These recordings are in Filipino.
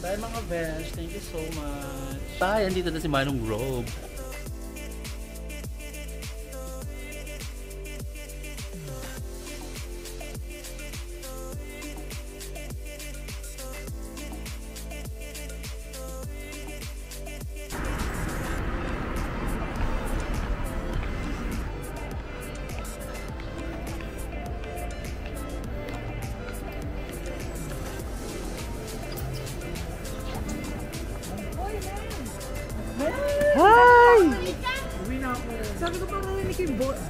Bye mga besh. Thank you so much. Bye! Andito na si Manong Grove. Hi! Sabi ko pa narinig yung boss.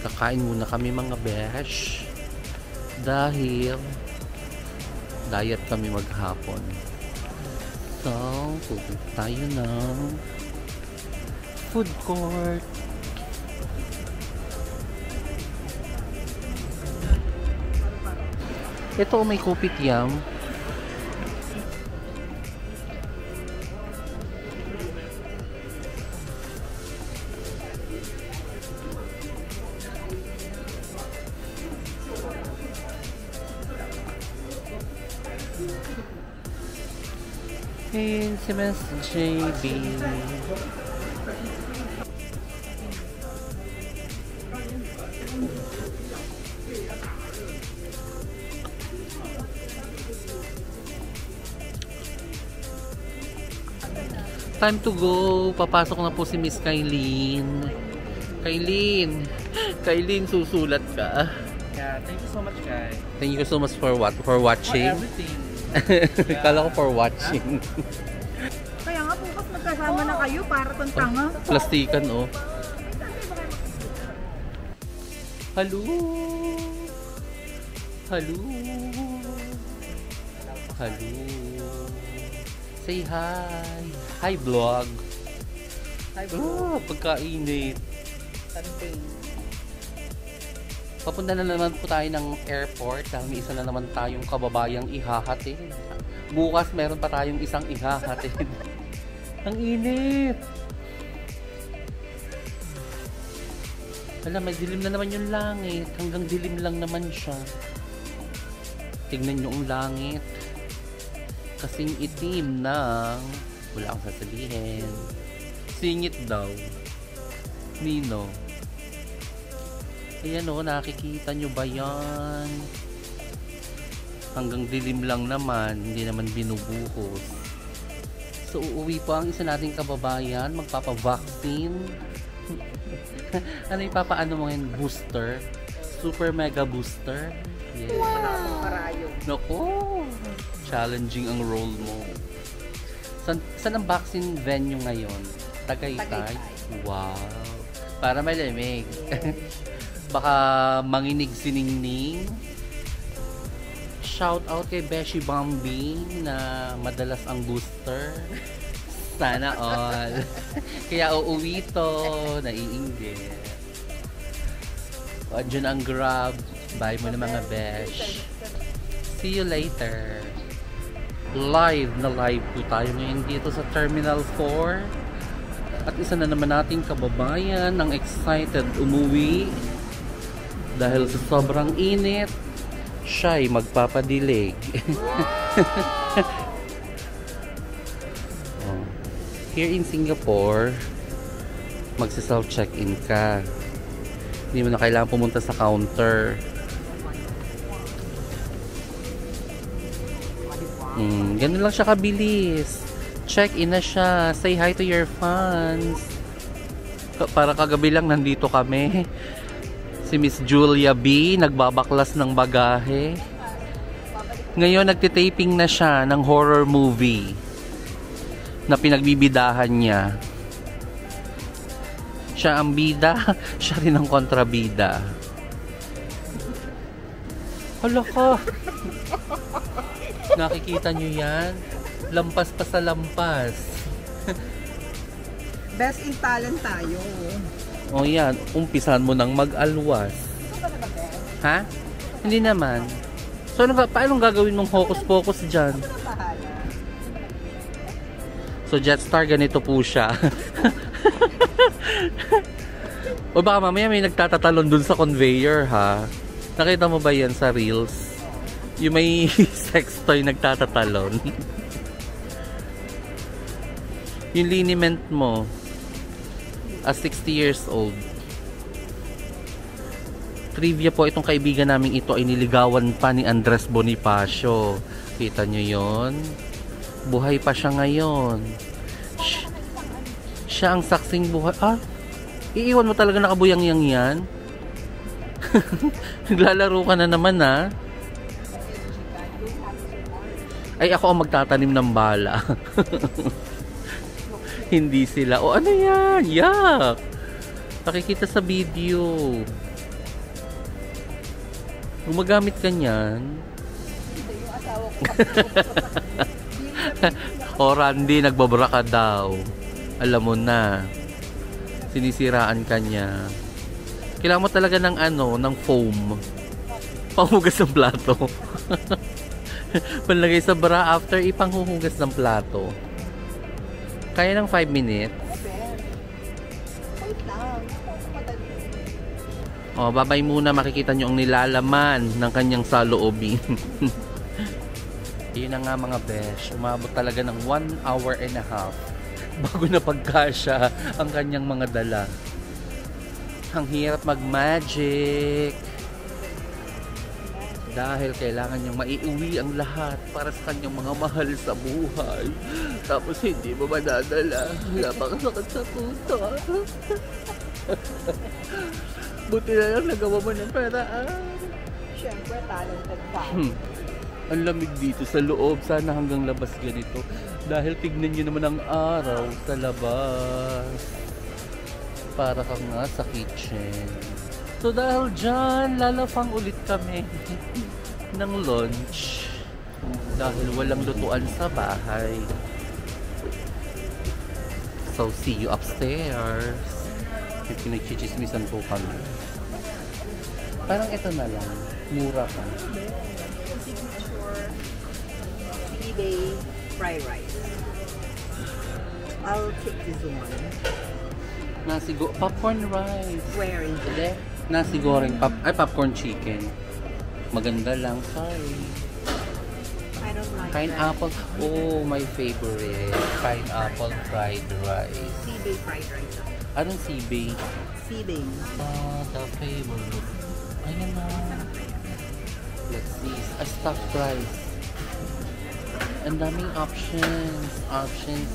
Kakain muna kami mga besh. Dahil diet kami maghapon. So, pupunta tayo ng food court. Ito may kopitiam. And si Miss JB. Time to go. Papasok na po si Miss Kailin. Kailin, susulat ka. Yeah, thank you so much guys. Thank you so much for what? For watching? For everything. Kala ko for watching. Kaya nga bukas magkasama na kayo para tong tanga. Plastikan, oh. Hello. Say hi. Hi vlog. Hi bro. Pagkainit. Something. Papunta na naman po tayo ng airport dahil may isa na naman tayong kababayang ihahatid. Bukas meron pa tayong isang ihahatid. Ang init! Alam, may dilim na naman yung langit. Hanggang dilim lang naman siya. Tignan nyo ang langit. Kasing itim ng... Wala akong sasabihin. Singit daw. Nino. Ayan o, nakikita nyo ba yan? Hanggang dilim lang naman, hindi naman binubuhos. So, uuwi po ang isa nating kababayan, magpapa-vaccine. Ano ipapaano mo ngayon? Booster? Super mega booster? Yeah. Parayo. Naku! Challenging ang role mo. Saan ang vaccine venue ngayon? Tagaytay? Wow! Para malamig. Baka manginig siningning. Shout out kay Beshi Bambi na madalas ang booster. Sana all. Kaya uuwi to. Naiinggit. Andiyan ang Grab. Bye mo na mga Besh. See you later. Live po tayo ngayon dito sa Terminal 4. At isa na naman nating kababayan ang excited umuwi. Dahil sa sobrang init, siya'y magpapadilig. Oh. Here in Singapore, magsa-self check-in ka. Hindi mo na kailangan pumunta sa counter. Ganun lang siya kabilis. Check-in na siya. Say hi to your fans. Para kagabi lang nandito kami. Si Miss Julia B, nagbabaklas ng bagahe. Ngayon, nagtitaping na siya ng horror movie na pinagbibidahan niya. Siya ang bida, siya rin ang kontrabida. Hala ka! Nakikita nyo yan? Lampas pa sa lampas. Best in talent tayo. O yan, umpisan mo nang mag-alwas. Ha? Hindi naman. So, paano gagawin mong hocus-pocus dyan? So, Jetstar, ganito po siya. O baka mamaya may nagtatatalon dun sa conveyor, ha? Nakita mo ba yan sa Reels? Yung may sex toy nagtatatalon. Yung liniment mo as 60 years old. Trivia po, itong kaibigan namin ito ay niligawan pa ni Andres Bonifacio. Kita nyo yon? Buhay pa siya ngayon. Siya ang saksing buhay. Ah, iiwan mo talaga nakabuyang-yang yan? Naglalaro ka na naman, ha? Ay, ako ang magtatanim ng bala. Hindi sila. O, ano yan? Yak! Nakikita sa video. Gumagamit ka niyan. O, Randy, nagbabra ka daw. Alam mo na. Sinisiraan ka niya. Kailangan mo talaga ng ano, ng foam. Panghugas ng plato. Panlagay sa bra after ipanghuhugas ng plato. Kaya ng 5 minutes. O, babay muna. Makikita nyo ang nilalaman ng kanyang saloobin. Yun na nga mga besh. Umabot talaga ng 1 hour and a half bago na pagkasya ang kanyang mga dala. Ang hirap mag-magic. Dahil kailangan niyang maiuwi ang lahat para sa kanyang mga mahal sa buhay. Tapos hindi mo madadala. Napakasakit sa puso. Buti na lang nagawa mo ng paraan. Siyempre, talented ka. Ang lamig dito sa loob. Sana hanggang labas ganito. Dahil tignan niyo naman ang araw sa labas. Para kang nga sa kitchen. So dahil dyan, lalapang ulit kami ng lunch. Dahil walang lutuan sa bahay. So see you upstairs. Pinagchichismisan po kami. Parang ito na lang. Mura pa. Signature eBay fried rice. I'll take this one. Popcorn rice. Where is it? Nasi goreng. Popcorn chicken. Maganda lang. Sorry. I don't like Pineapple. Oh, my favorite. Pineapple fried rice. Sea-bay fried rice. Anong sea-bay? Sea-bay. The favorite. Ayan na. Let's see. A stuffed rice. Ang daming options. Options.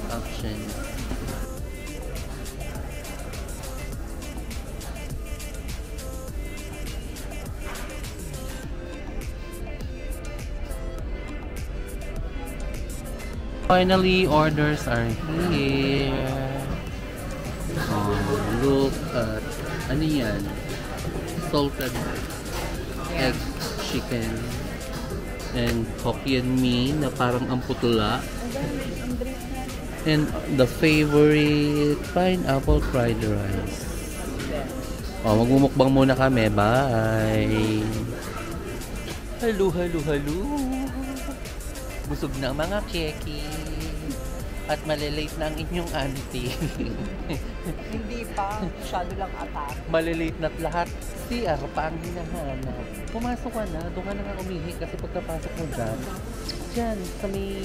Finally, orders are here. Oh, look at, ano yan? Salted egg chicken and Hokkien mee na parang ang putula. And the favorite pineapple fried rice. Oh, magmumukbang muna kami. Bye! Hello! Busog na ang mga keki. At malilate na ang inyong auntie. Hindi pa. Masyado lang atat. Malilate na't lahat. CR pa ang hinahanap. Pumasok ka na. Doon ka na nga umihi. Kasi pagkapasok mo dyan, sa may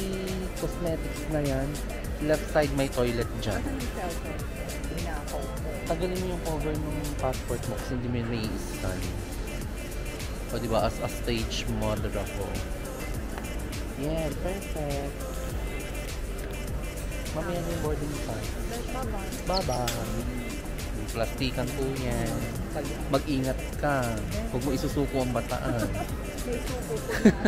cosmetics na yan, left side may toilet dyan. Ano yung cellphone? Hinakaw mo. Tagalin mo yung cover ng passport mo kasi hindi mo yun may scan. O diba, as a stage model ako. Yeah, perfect. Mamaya na yung boarding pass. Bye-bye. Yung plastikan po yan. Mag-ingat ka. Huwag mo isusuko ang bataan. May suko ko na.